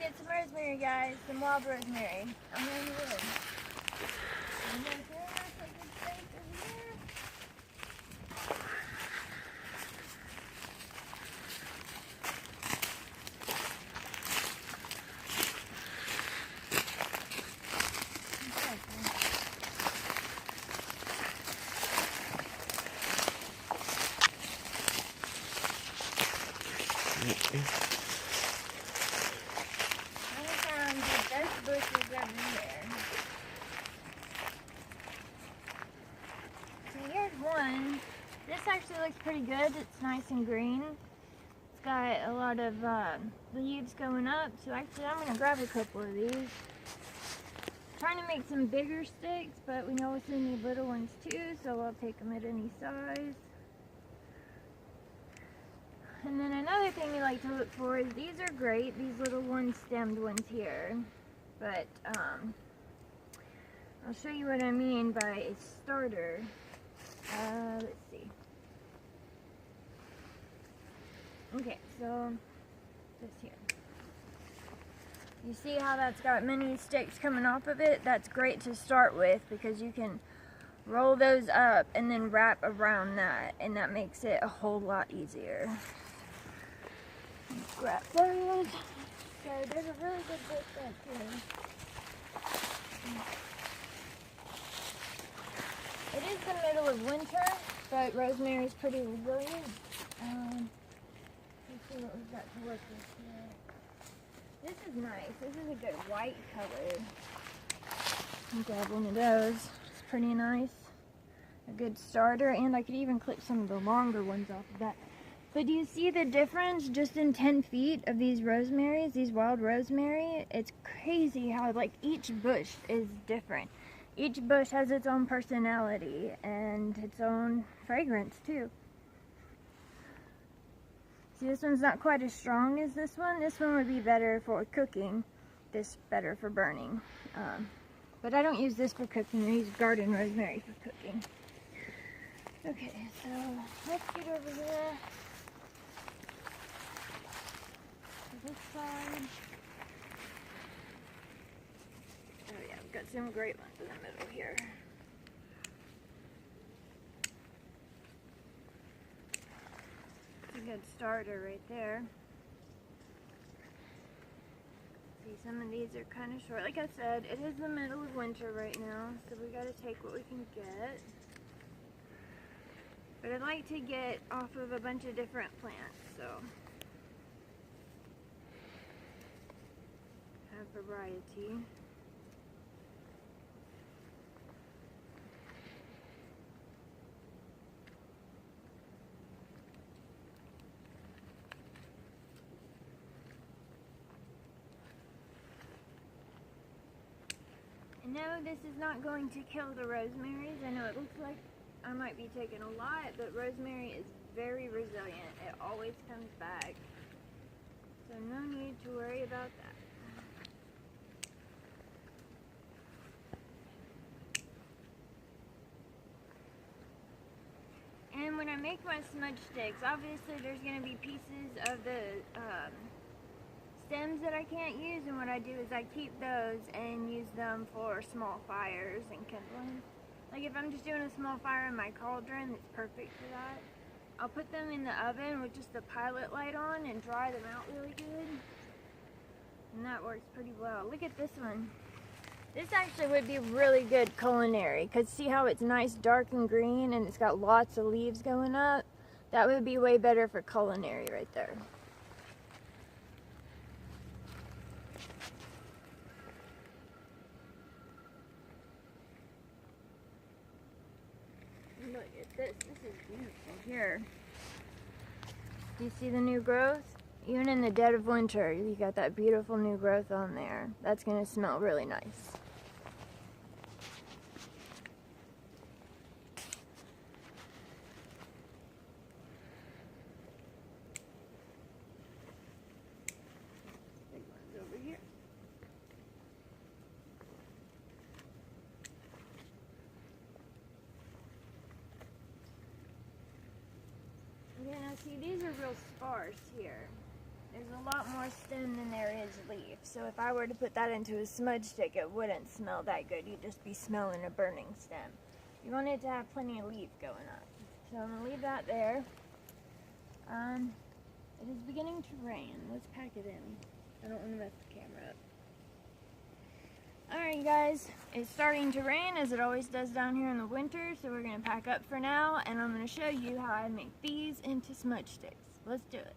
get some rosemary, guys. Some wild rosemary. I'm in the woods. And there's a good space over here. Bushes everywhere. So here's one. This actually looks pretty good. It's nice and green. It's got a lot of leaves going up. So actually I'm going to grab a couple of these. Trying to make some bigger sticks, but we also need little ones too, so I'll take them at any size. And then another thing you like to look for is these are great, these little one-stemmed ones here. But I'll show you what I mean by a starter. Let's see. Okay, so this here. You see how that's got many sticks coming off of it? That's great to start with because you can roll those up and then wrap around that, and that makes it a whole lot easier. Let's grab those. So there's a really good bush back here. It is the middle of winter, but rosemary is pretty resilient. Let's see what we've got to work with here. This is nice. This is a good white color. I'll grab one of those. It's pretty nice. A good starter, and I could even clip some of the longer ones off of that. But do you see the difference just in 10 feet of these rosemaries, these wild rosemary? It's crazy how like each bush is different. Each bush has its own personality and its own fragrance too. See, this one's not quite as strong as this one. This one would be better for cooking, this better for burning. But I don't use this for cooking, I use garden rosemary for cooking. Okay, so let's get over here. This side. Oh yeah, we've got some great ones in the middle here. It's a good starter right there. See, some of these are kind of short. Like I said, it is the middle of winter right now, so we got to take what we can get. But I'd like to get off of a bunch of different plants, so have variety. And no, this is not going to kill the rosemaries. I know it looks like I might be taking a lot, but rosemary is very resilient. It always comes back. So no need to worry about that. And when I make my smudge sticks, obviously there's going to be pieces of the stems that I can't use, and what I do is I keep those and use them for small fires and kindling. Like if I'm just doing a small fire in my cauldron, it's perfect for that. I'll put them in the oven with just the pilot light on and dry them out really good. And that works pretty well. Look at this one. This actually would be really good culinary, because see how it's nice dark and green and it's got lots of leaves going up? That would be way better for culinary right there. Look at this. This is beautiful here. Do you see the new growth? Even in the dead of winter, you got that beautiful new growth on there. That's going to smell really nice. Big one's over here. Yeah, now see, these are real sparse here. there's a lot more stem than there is leaf. So if I were to put that into a smudge stick, it wouldn't smell that good. You'd just be smelling a burning stem. You want it to have plenty of leaf going up. So I'm going to leave that there. It is beginning to rain. Let's pack it in. I don't want to mess the camera up. Alright guys, it's starting to rain as it always does down here in the winter, so we're going to pack up for now, and I'm going to show you how I make these into smudge sticks. Let's do it.